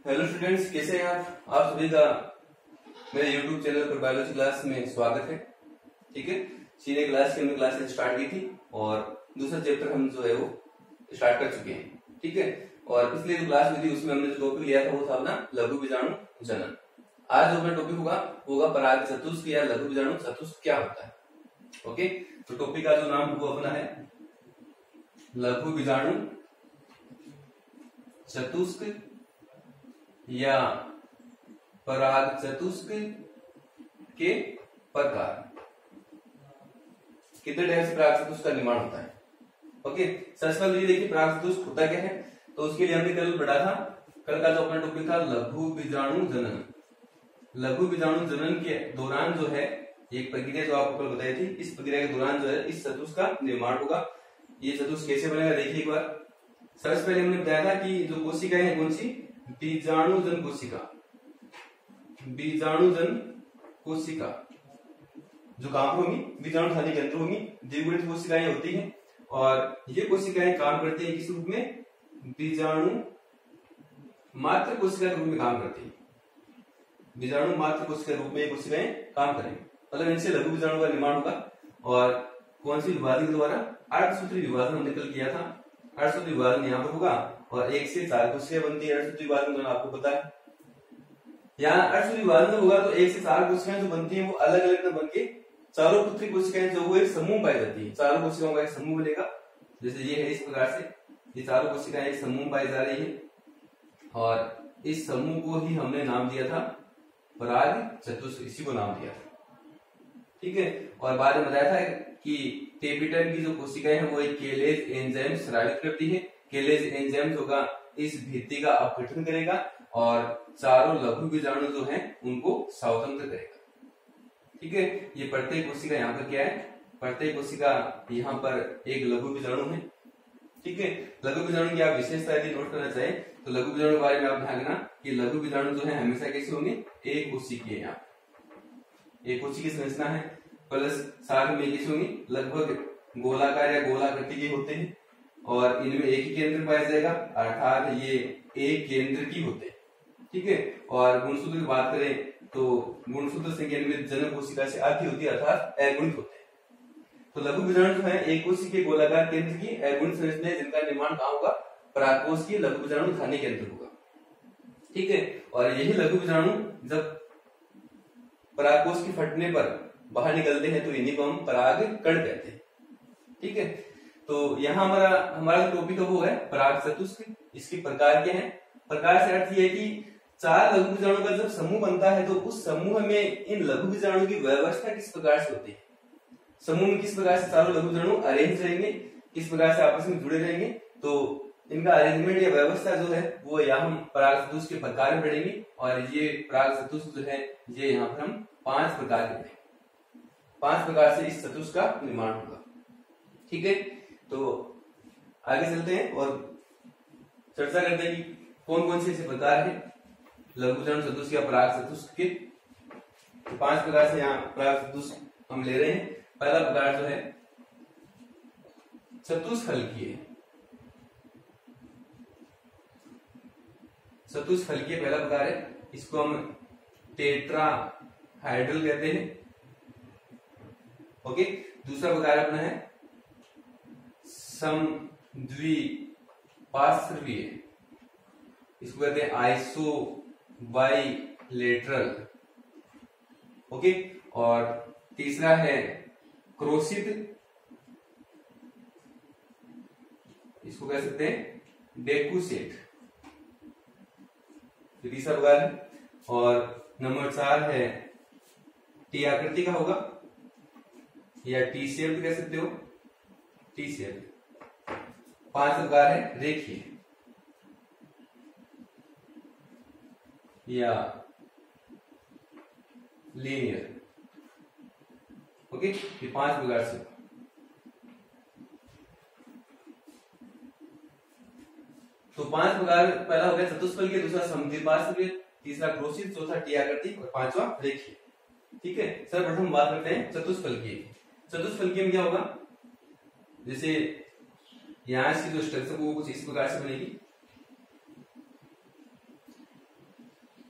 Hello students, कैसे हैं आप सभी का मेरे YouTube चैनल पर बायोलॉजी क्लास में स्वागत है। ठीक है, सीनियर क्लास की हमने क्लासेस स्टार्ट की थी और दूसरा चैप्टर हम जो है वो स्टार्ट कर चुके हैं। ठीक है, और पिछली जो क्लास हुई थी उसमें हमने जो टॉपिक लिया था वो था अपना लघु बीजाणु जनन। आज जो अपना टॉपिक होगा पराग चतुष्क या लघु बीजाणु चतुष्क क्या होता है। ओके, तो टॉपिक का जो नाम वो अपना है लघु बीजाणु चतुष्क या पराग चतुष्क के प्रकार। कितने टाइप से पराग चतुष्क का निर्माण होता है। ओके, सबसे पहले ये देखिए पराग चतुष्क होता क्या है। तो उसके लिए हमने कल पढ़ा था, कल का जो अपना टॉपिक था लघु बीजाणु जनन। लघु बीजाणु जनन के दौरान जो है एक प्रक्रिया जो आपको कल बताई थी, इस प्रक्रिया के दौरान जो है इस चतुष्क का निर्माण होगा। ये चतुष्क कैसे बनेगा देखिए एक बार। सबसे पहले हमने बताया था कि जो कोशिकाएं हैं कौन सी, बीजाणुजन कोशिका। बीजाणुजन कोशिका जो कहां पर होंगी, बीजाणु थाली के अंदर होंगी। द्विगुणित कोशिकाएं होती हैं और ये कोशिकाएं काम करती हैं किस रूप में, बीजाणु मात्र कोशिका के रूप में काम करती है। बीजाणु मात्र कोशिका के रूप में कोशिकाएं काम करेंगी, मतलब इनसे लघु बीजाणु का निर्माण होगा। और कौन सी विभाजन के द्वारा, अर्धसूत्री विभाजन हमने कल किया था। अर्धसूत्री विभाजन यहाँ पर होगा और 1 से 4 कोशिकाएं बनती है अर्धसूत्री विभाजन, आपको पता है। यहाँ अर्धसूत्री विभाजन होगा तो 1 से 4 कोशिकाएं जो बनती है वो अलग अलग न बनके चारों पुत्री कोशिकाएं जो वो एक समूह पाई जाती है। चारों कोशिकाओं का एक समूह बनेगा, जैसे ये है इस प्रकार से, ये चारों कोशिकाएं एक समूह पाई जा रही है और इस समूह को ही हमने नाम दिया था पराग चतुष्क, इसी को नाम दिया था। ठीक है, और बाद में बताया था कि टेपिटन की जो कोशिकाएं हैं वो एक केलेज एंजाइम स्रावित करती है। केलेज एंजाइम होगा इस भित्ति का अपघटन करेगा और चारों लघु बीजाणु जो हैं उनको स्वतंत्र करेगा। ठीक है, ये प्रत्येक कोशिका यहाँ पर क्या है, प्रत्येक कोशिका यहाँ पर एक लघु बीजाणु है। ठीक है, लघु बीजाणु की आप विशेषता यदि नोट करना चाहें तो लघु बीजाणु के बारे में आप ध्यान रखना कि लघु बीजाणु जो है हमेशा कैसे होंगे, एक कोशिकीय। यहाँ एक कोशिकीय संरचना है प्लस साथ में कैसे होंगी, लगभग गोलाकार या गोलाकृति के होते हैं और इनमें एक ही केंद्र पाया जाएगा, अर्थात ये एक केंद्र की होते हैं। ठीक है, और गुणसूत्र की बात करें तो गुणसूत्र संख्या में जनक कोशिका से आधी होती है, अर्थात अगुणित होते हैं। तो लघु बीजाणु जो है एक कोशिकीय गोलाकार केंद्र की अगुणित संरचना है, जिनका निर्माण कहाँ होगा, परागकोश की लघु बीजाणु थाली के अंदर होगा। ठीक है, और यही लघु बीजाणु जब परागकोश के फटने पर बाहर निकलते हैं तो इन्हीं को हम पराग कण कहते हैं। ठीक है, तो यहाँ हमारा जो टॉपिक है वो है पराग चतुष्क। इसके प्रकार क्या है, प्रकार से अर्थ ये है कि 4 लघु बीजाणु का जब समूह बनता है तो उस समूह में इन लघु बीजाणु की व्यवस्था किस प्रकार से होती है, समूह में किस प्रकार से चारों लघु बीजाणु अरेंज रहेंगे, किस प्रकार से आपस में जुड़े रहेंगे। तो इनका अरेंजमेंट या व्यवस्था जो है वो यहाँ हम पराग चतुष्क के प्रकार में पढ़ेंगे। और ये पराग चतुष्क जो है ये यहाँ पर हम 5 प्रकार के पढ़ेंगे। 5 प्रकार से इस चतुष्क का निर्माण होगा। ठीक है, तो आगे चलते हैं और चर्चा करते हैं कि कौन कौन से ऐसे प्रकार है लघु बीजाणु चतुष्क या पराग चतुष्क के। तो 5 प्रकार से यहाँ पराग चतुष्क हम ले रहे हैं। पहला प्रकार जो है चतुष्फलकीय। चतुष्फलकीय पहला प्रकार है, इसको हम टेट्राहाइड्रल कहते हैं। ओके, दूसरा प्रकार अपना है समद्विपार्श्वीय, इसको कहते हैं आइसो बाइलेटरल। ओके, और तीसरा है क्रोशित, इसको कह सकते हैं डेकुसेट, तीसरा प्रकार है। और नंबर 4 है टी आकृति का होगा या टी शेप कह सकते हो, टी शेप। 5 प्रकार है रेखीय या लीनियर। ओके, ये 5 प्रकार से। तो 5 प्रकार, पहला हो गया चतुष्फलकीय, दूसरा समद्विपार्श्वीय, तीसरा क्रोशित, चौथा टी आकृति और 5वां रेखीय। ठीक है, सर्वप्रथम बात करते हैं चतुष्फलकीय। चतुष्फलकीय में क्या होगा, जैसे यहाँ इसकी जो स्ट्रक्चर वो कुछ इस प्रकार से बनेगी।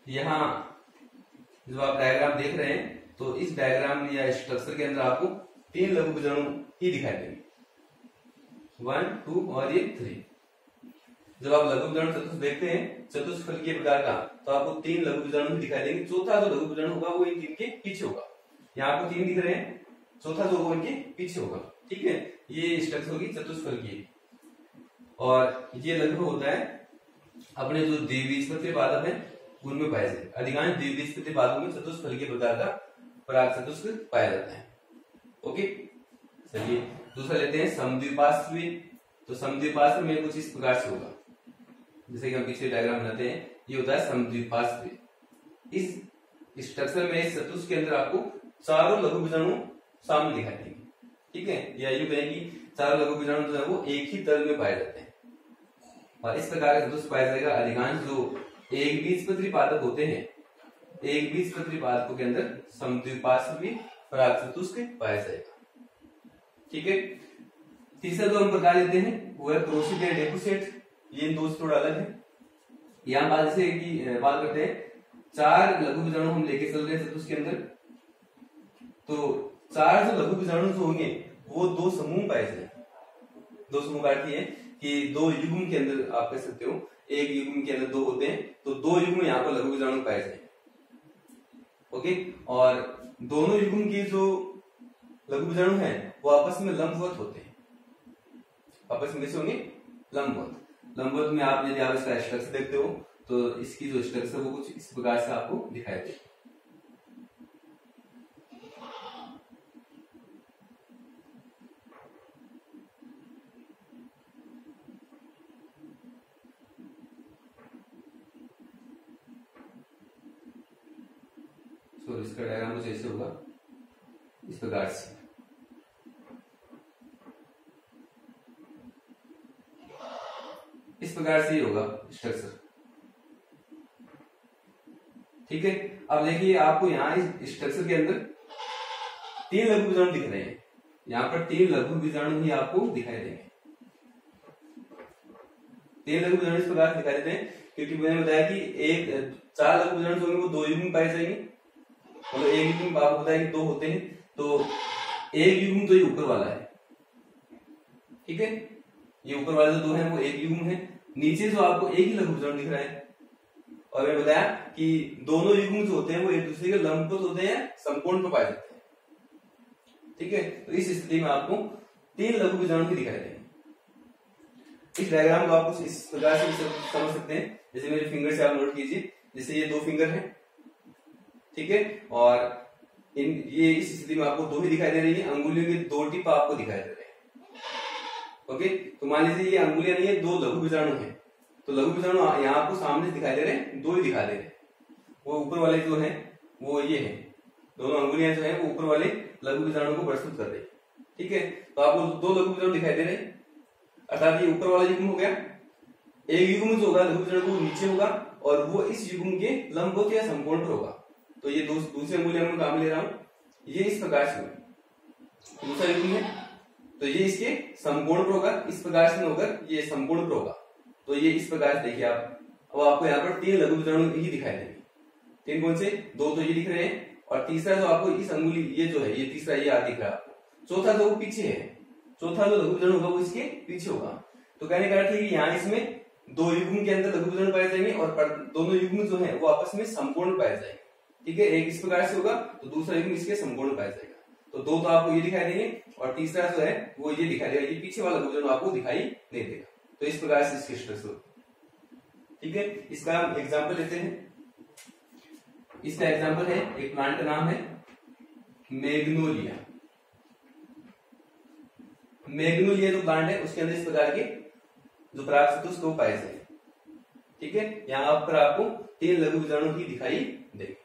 यहाँ जो आप डायग्राम देख रहे हैं, तो इस डायग्राम या स्ट्रक्चर के अंदर आपको 3 लघु बीजाणु ही दिखाई देंगे, 1, 2 और ये 3। जब आप लघु बीजाणु चतुष्क देखते हैं चतुष्फलकीय प्रकार का, तो आपको 3 लघु बीजाणु ही दिखाई देंगे। चौथा जो लघु बीजाणु होगा वो इन 3 के पीछे होगा। यहाँ आपको 3 दिख रहे हैं, चौथा जो होगा इनके पीछे होगा। ठीक है, ये स्ट्रक्चर होगी चतुष्फलकीय। और ये लगभग होता है अपने जो द्विबीजपत्री पादप है उनमें पाया जाए। अधिकांश द्विबीजपत्री पादपों में चतुष्फलकीय प्रकार का पराग चतुष्क पाया जाता है। ओके, चलिए दूसरा लेते हैं समद्विपार्श्वी। तो समद्विपार्श्वी में कुछ इस प्रकार से होगा, जैसे कि हम पीछे डायग्राम बनाते हैं, ये होता है समद्विपार्श्वी। इस स्ट्रक्चर में इस चतुष्क के अंदर आपको चारों लघु बीजाणु सामने दिखाई देंगे। ठीक है, या यूं कहें कि चारों लघु बीजाणु जो है वो एक ही तल में पाए जाते हैं। और इस प्रकार का चतुष्क पाया जाएगा। अधिकांश जो एक बीजपत्री पादप होते हैं, एक बीजपत्री पादपों के अंदर समद्विपार्श्वी पराग चतुष्क पाया जाएगा। ठीक है, तीसरा जो हम प्रकार लेते हैं वो है क्रोसिड या डेफुसेट। ये इन दो से थोड़ा अलग है। यहाँ बात जैसे कि बात करते हैं, 4 लघु बीजाणु हम लेके चल रहे हैं चतुष्क के अंदर, तो 4 जो लघु बीजाणु जो होंगे वो 2 समूह पाए जाएंगे। 2 समूह का अर्थ है कि 2 युग्म के अंदर आप कह सकते हो, एक युग्म के अंदर 2 होते हैं, तो 2 युग्म यहाँ पर लघु बीजाणु पाए जाएंगे। ओके, और दोनों युग्म के जो लघु बीजाणु हैं वो आपस में लंबवत होते हैं। आपस में कैसे होंगे? लंबवत। लंबवत में आप यदि आप इसका स्ट्रक्चर देखते हो तो इसकी जो स्ट्रक्चर वो कुछ इस प्रकार से आपको दिखाई देगा। तो इसका डायग्राम कुछ ऐसे होगा, इस प्रकार से। इस प्रकार से ही होगा स्ट्रक्चर। ठीक है, अब देखिए आपको यहाँ इस स्ट्रक्चर के अंदर 3 लघु बीजाणु दिख रहे हैं। यहाँ पर 3 लघु बीजाणु ही आपको दिखाई देंगे। 3 लघु बीजाणु इस प्रकार दिखाई देते हैं क्योंकि मैंने बताया कि 4 लघु बीजाणु होंगे वो 2 युग्म पाए जाएंगे। मतलब एक युग्म आपको बताया कि 2 होते हैं, तो एक युग्म तो ये ऊपर वाला है। ठीक है, ये ऊपर वाले जो 2 हैं वो एक युग्म है। नीचे जो आपको एक ही लघु बीजाणु दिख रहा है, और मैंने बताया कि दोनों युग्म जो होते हैं वो एक दूसरे के लंबवत होते हैं, समकोण पर पाए जाते हैं। ठीक है, तो इस स्थिति में आपको 3 लघु बीजाणु ही दिखाई देंगे। इस डायग्राम को आप कुछ इस प्रकार से समझ सकते हैं, जैसे मेरे फिंगर से आप नोट कीजिए, जैसे ये 2 फिंगर हैं। ठीक है, और ये इस स्थिति में आपको 2 ही दिखाई दे रही है। अंगुलियों के 2 टिप आपको दिखाई दे रहे हैं। ओके, तो मान लीजिए ये अंगुलियां नहीं है, 2 लघु बीजाणु हैं, तो लघु बीजाणु यहाँ आपको सामने दिखाई दे रहे हैं, 2 ही दिखाई दे रहे हैं। वो ऊपर वाले जो हैं वो ये हैं, दोनों अंगुलियां जो हैं वो ऊपर वाले लघु बीजाणु को प्रस्तुत कर रही है। ठीक है, तो आपको 2 लघु बीजाणु दिखाई दे रहे हैं, अर्थात ये ऊपर वाला युग्म हो गया। एक युग्म जो होगा लघु बीजाणु वो नीचे होगा और वो इस युग्म के लंबवत या समकोण पर होगा। तो ये दूसरी अंगुलियां मैं काम ले रहा हूं, ये इस प्रकार से होगा। दूसरा युग्म है तो ये इसके समकोण पर होगा, इस प्रकार से होकर ये समकोण पर होगा। तो ये इस प्रकार से देखिए आप, अब आपको यहाँ पर 3 लघु बीजाणु ही दिखाई देंगे। 3 कौन से? 2 तो ये दिख रहे हैं, और तीसरा जो आपको इस अंगुली ये जो है, ये तीसरा ये दिख रहा है आपको। चौथा जो वो पीछे है, चौथा जो लघु बीजाणु होगा वो इसके पीछे होगा। तो कहने का अर्थ है कि यहाँ इसमें 2 युग्म के अंदर लघु बीजाणु पाए जाएंगे और दोनों युग्म जो है वो आपस में समकोण पाए जाएंगे। ठीक है, एक इस प्रकार से होगा तो दूसरा युग्म इसके समकोण पाया जाएगा। तो 2 तो आपको ये दिखाई देंगे और तीसरा जो है वो ये दिखाई देगा, ये पीछे वाला लघु बीजाणु आपको दिखाई नहीं देगा। तो इस प्रकार से इसके स्ट्रक्चर। ठीक है, इसका हम एग्जाम्पल लेते हैं। इसका एग्जाम्पल है, एक प्लांट का नाम है मैग्नोलिया। मैग्नोलिया जो प्लांट है उसके अंदर इस प्रकार के जो पराग चतुष्क वो पाए जाएंगे। ठीक है, यहाँ पर आपको 3 लघु बीजाणु ही दिखाई देंगे।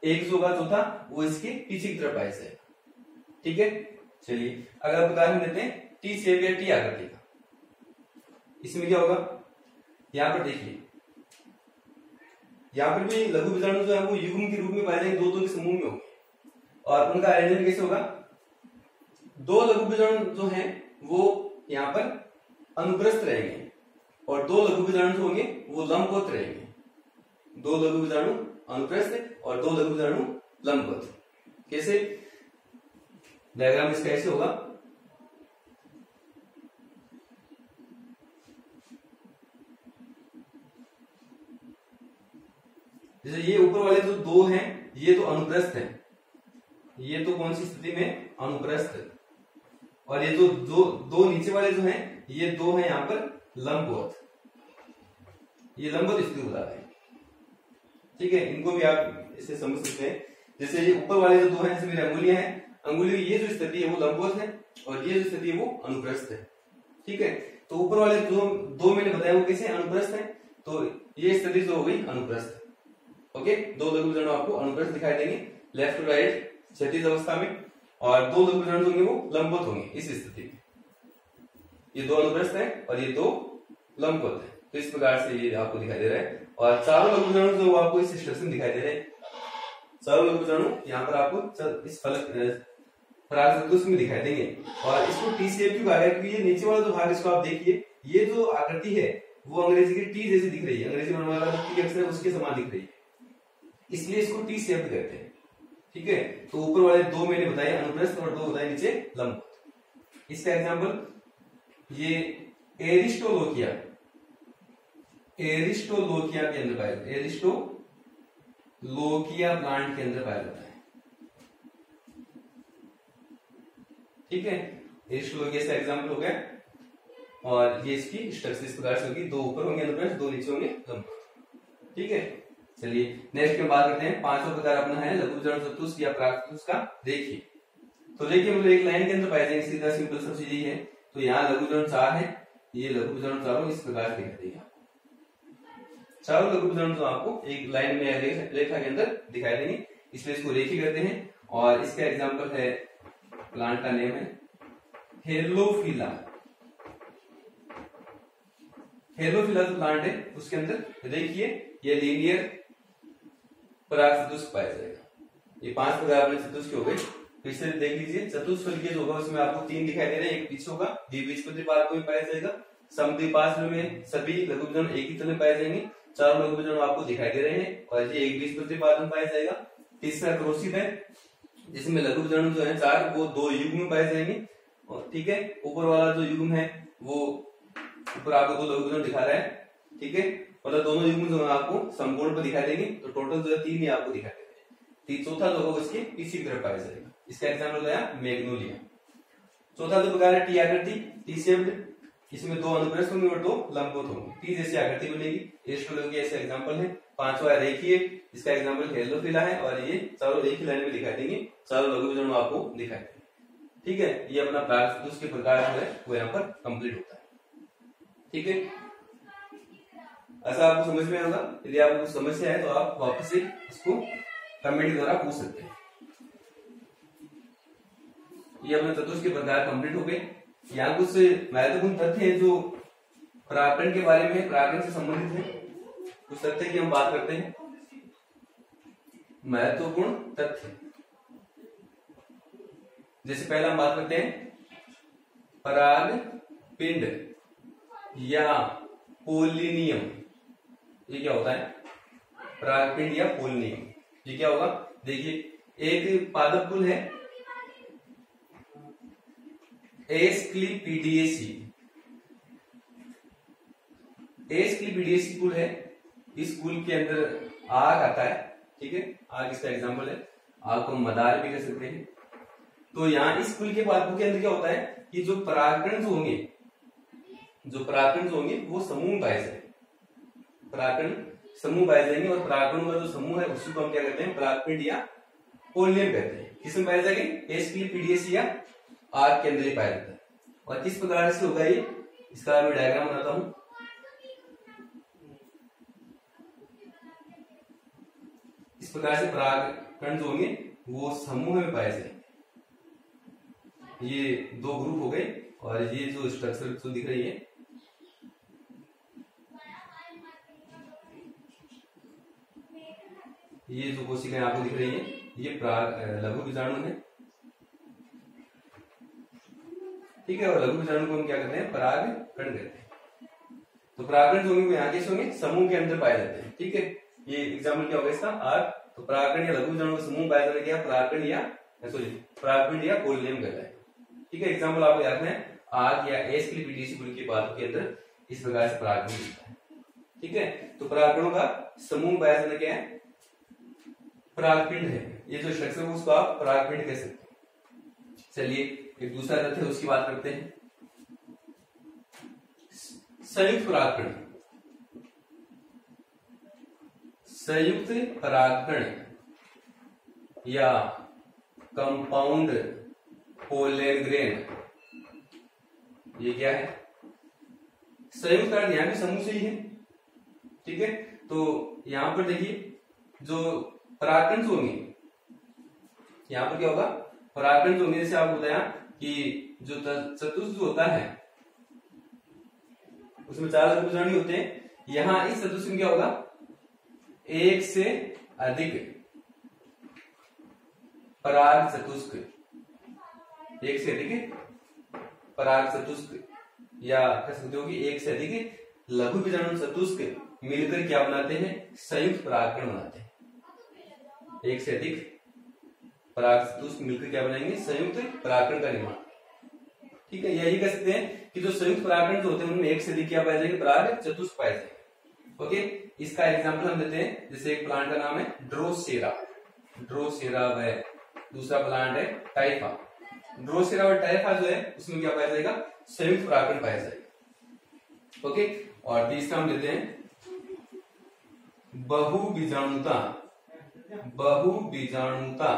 एक जो होगा चौथा वो इसके पीछे की तरफ पाया जाएगा। ठीक है, चलिए अगर उदाहरण देते हैं टी शेप या टी आकृति का, इसमें क्या होगा? यहाँ पर देखिए, यहाँ पर भी लघु बीजाणु जो है वो युग्म के रूप में पाए जाएंगे, 2 के समूह में होंगे। और उनका अरेंजमेंट कैसे होगा? 2 लघु बीजाणु जो हैं वो यहाँ पर अनुप्रस्थ रहेंगे और 2 लघु बीजाणु जो होंगे वो लंबवत रहेंगे। 2 लघु बीजाणु अनुप्रस्थ और 2 लघु बीजाणु लंबवत। कैसे? डायग्राम इसका ऐसे होगा, जैसे ये ऊपर वाले जो 2 हैं ये तो अनुप्रस्थ है, ये तो कौन सी स्थिति में? अनुप्रस्थ। और ये जो दो नीचे वाले जो हैं ये 2 हैं यहाँ पर लंबवत, ये लंबवत स्थिति बताते हैं। ठीक है, इनको भी आप इसे समझ सकते हैं। जैसे ये ऊपर वाले जो 2 हैं, जैसे मेरी अंगुलियां हैं, अंगुली ये जो स्थिति है वो लंबवत है और ये जो स्थिति है वो अनुप्रस्थ है। ठीक है, तो ऊपर वाले जो 2 मैंने बताया वो कैसे अनुप्रस्थ है, तो ये स्थिति जो हो गई अनुप्रस्थ। ओके, 2 लघु बीजाणु आपको अनुप्रस्थ दिखाई देंगे लेफ्ट टू राइट क्षैतिज अवस्था में, और 2 लघु बीजाणु होंगे वो लंबवत होंगे इस स्थिति में। ये 2 अनुप्रस्थ है और ये 2 लंबवत है, तो इस प्रकार से ये आपको दिखाई दे रहा है। और चारों लघु बीजाणु जो आपको इस स्ट्रक्चर में दिखाई दे रहे हैं, चारों लघु बीजाणु यहाँ पर आपको इस फलक पराग चतुष्क में दिखाई देंगे। और इसको टी शेप क्यों कहा गया? क्योंकि ये नीचे वाला जो भाग इसको आप देखिए, ये जो आकृति है वो अंग्रेजी की टी जैसी दिख रही है, अंग्रेजी में वाला टी अक्षर है उसके समान दिख रही है, इसलिए इसको टी शेप कहते हैं। ठीक है, तो ऊपर वाले 2 मैंने बताए अनुप्रस्थ और 2 बताए नीचे लंबवत। इसका एग्जांपल ये एरिस्टोलोकिया के अंदर पाया जाता है, एरिस्टोलोकिया प्लांट के अंदर पाया जाता है। ठीक है, एरिस्टोलोकिया से एग्जांपल हो गया, और ये इसकी स्ट्रक्चर इस प्रकार से होगी, 2 ऊपर होंगे अनुप्रस्थ, 2 नीचे होंगे लंबवत। ठीक है, चलिए नेक्स्ट में बात करते हैं। 5वां प्रकार अपना है लघु बीजाणु चतुष्क या पराग चतुष्क का। देखिए, तो देखिए हम एक लाइन के अंदर पाए जाएंगे, सीधा सिंपल सब चीज है। तो यहाँ लघु बीजाणु 4 है, ये लघु बीजाणु चारों इस प्रकार से दिखाई देगा। चारों लघु बीजाणु तो आपको एक लाइन में रेखा के अंदर दिखाई देंगे, इसलिए इसको रेखी करते हैं। और इसका एग्जाम्पल है, प्लांट का नेम है हेलोफिला। हेलोफिला जो प्लांट है उसके अंदर देखिए ये लीनियर पराग चतुष्क पाया जाएगा। ये 5 प्रकार अपने चतुष्क हो गए। फिर से देख लीजिए, चतुष्फलकीय जो होगा उसमें आपको 3 दिखाई दे रहे हैं, एक पीछे होगा, द्विबीजपत्री पार्क में पाया जाएगा, समद्विपार्श्व में सभी लघु बीजाणु एक ही तल में पाए जाएंगे, चारों लघु बीजाणु आपको दिखाई दे रहे हैं, और ये एक बीजपत्री पार्क में पाया जाएगा। तीसरा क्रोसिड है, जिसमें लघु बीजाणु जो है 4 वो 2 युग्म में पाए जाएंगे। और ठीक है, ऊपर वाला जो युग्म है वो ऊपर आपको 2 लघु बीजाणु दिखा रहा है। ठीक है, मतलब दोनों युग्म जो है आपको संपूर्ण पर दिखाई देंगे, तो टोटल जो है 3 ही आपको दिखाई देंगे। चौथा जो होगा इसके पीछे की तरफ पाया जाएगा। इसका एग्जाम्पल हो गया मैग्नोलिया। चौथा जो प्रकार है टी आकृति, टी शेप्ड, इसमें 2 अनुप्रस्थ होंगे और 2 लंबवत होंगे, टी जैसी आकृति बनेगी। एरिस्टोलोकिया ऐसे एग्जाम्पल है। 5वां रेखीय, इसका एग्जाम्पल हेलोफिला है, और ये चारों एक ही लाइन में दिखाई देंगे, चारों लघु बीजाणु आपको दिखाई देंगे। ठीक है, ये अपना पराग चतुष्क के प्रकार जो है वो यहाँ पर कंप्लीट होता है। ठीक है, ऐसा आपको समझ में आएगा। यदि आपको कुछ समस्या है तो आप वापस से इसको कमेंट के द्वारा पूछ सकते हैं। ये अपने चतुष्क के प्रकार कंप्लीट हो गए। यहाँ कुछ महत्वपूर्ण तथ्य हैं जो परागकण के बारे में, परागकण से संबंधित है, कुछ तथ्य की हम बात करते हैं। महत्वपूर्ण तथ्य, जैसे पहला हम बात करते हैं पराग पिंड या पोलिनियम। ये क्या होता है? पराग पिंड या पोलिनियम, ये क्या होगा? देखिए, एक पादप कुल है एस्क्लिपिडिएसी, एस्क्लिपिडिएसी कुल है। इस कुल के अंदर आग आता है। ठीक है, आग इसका एग्जाम्पल है। आग को मदार भी कह सकते हैं। तो यहाँ इस कुल के पादपों के अंदर क्या होता है कि जो परागकण जो होंगे वो समूह पाए जाएंगे, परागकण समूह पाए जाएंगे, और परागकणों का जो समूह है उसी को हम क्या कहते हैं? परागपिंड या पोलिनियम कहते हैं। किसमें पाए जाएंगे? एस्क्लिपिडिएसी या आग के अंदर पाया जाता है। और किस प्रकार से होगा ये, इसका मैं डायग्राम बनाता हूं। इस प्रकार से परागकण जो होंगे वो समूह में पाए जाएंगे। ये 2 ग्रुप हो गए, और ये जो स्ट्रक्चर जो दिख रही है ये जो कोशिकाएं आपको दिख रही है ये लघु बीजाणु है। ठीक है, और लघु बीजाणु को हम क्या कहते हैं? परागकण कहते हैं। तो परागकण जो होंगे यहाँ कैसे होंगे? समूह के अंदर पाए जाते हैं। ठीक है, ये एग्जाम्पल क्या होगा इसका आर। तो परागकण या लघु बीजाणु का समूह पाया जाने क्या परागकण या परागपिंड या कोलिनियम कहलाए। ठीक है, एग्जाम्पल आपको याद है आर या एस के लिए पीटीसी गुण के पादप के अंदर इस प्रकार से परागकण मिलता है। ठीक है, तो परागकणों का समूह पाया जाना क्या है परागपिंड है। ये जो स्ट्रक्चर है उसको आप परागपिंड कह सकते हैं। चलिए एक दूसरा तथ्य है उसकी बात करते हैं। संयुक्त परागकण, संयुक्त परागकण या कंपाउंड पोलन ग्रेन, ये क्या है संयुक्त का यहाँ भी समूह से ही है। ठीक है, तो यहां पर देखिए जो परागकण होंगे, यहां पर क्या होगा परागकण होंगे, जैसे आपको बताया कि जो चतुष्क होता है उसमें 4 लघु बीजाणु होते हैं। यहां इस चतुष्क में क्या होगा एक से अधिक पराग चतुष्क, एक से अधिक पराग चतुष्क या कह सकते हो कि एक से अधिक लघु बीजाणु चतुष्क मिलकर क्या बनाते हैं संयुक्त परागकण बनाते हैं। एक से अधिक पराग चतुष्क मिलकर क्या बनाएंगे संयुक्त परागकण का निर्माण। ठीक है, यही कह सकते हैं कि जो संयुक्त परागकण जो होते हैं उनमें एक से अधिक क्या पाए जाएंगे पराग चतुष्क पाए जाएंगे। ओके, इसका एग्जांपल हम देते हैं, जैसे एक प्लांट का नाम है ड्रोसेरा, ड्रोसेरा व दूसरा प्लांट है टाइफा। ड्रोसेरा और टाइफा जो है उसमें क्या पाया जाएगा संयुक्त परागकण पाया जाएगा। ओके, और तीसरा हम देते हैं बहुबीजाणुता, बहुबीजाणुता,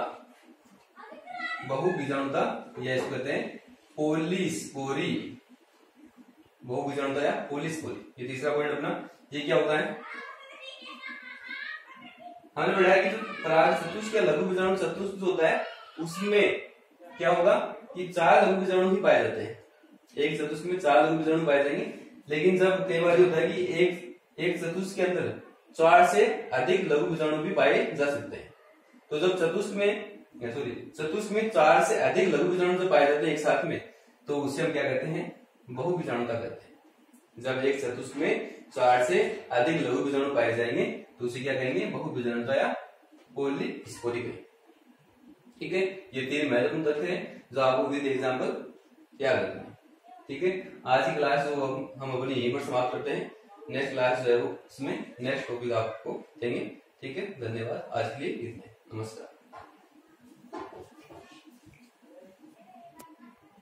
बहुबीजाणुता या इसको कहते हैं पोलिस्पोरी, बहुबीजाणुता या पोलिस्पोरी। ये तीसरा पॉइंट अपना, ये क्या होता है हमने बताया कि जो पराग चतुष्क या लघु बीजाणु चतुष्क जो होता है उसमें क्या होगा कि 4 लघु बीजाणु ही पाए जाते हैं। एक चतुष्क में 4 लघु बीजाणु पाए जाएंगे, लेकिन जब कई बार होता है कि एक चतुष्क के अंदर 4 से अधिक लघु बीजाणु भी पाए जा सकते हैं। तो जब चतुष्क में 4 से अधिक लघु बीजाणु जब पाए जाते हैं एक साथ में, तो उसे हम क्या कहते हैं बहुबीजाणुता कहते हैं। जब एक चतुष्क में 4 से अधिक लघु बीजाणु पाए जाएंगे तो उसे क्या कहेंगे बहुबीजाणुता या पोलिस्पोरी कहेंगे। ठीक है, ये 3 महत्वपूर्ण तथ्य हैं जो आपको विद एग्जाम्पल याद रखना है। ठीक है, आज की क्लास जो हम अपनी यहीं पर समाप्त करते हैं। नेक्स्ट क्लास जो है वो उसमें नेक्स्ट टॉपिक आपको देंगे। ठीक है, धन्यवाद, आज के लिए इतना, नमस्कार।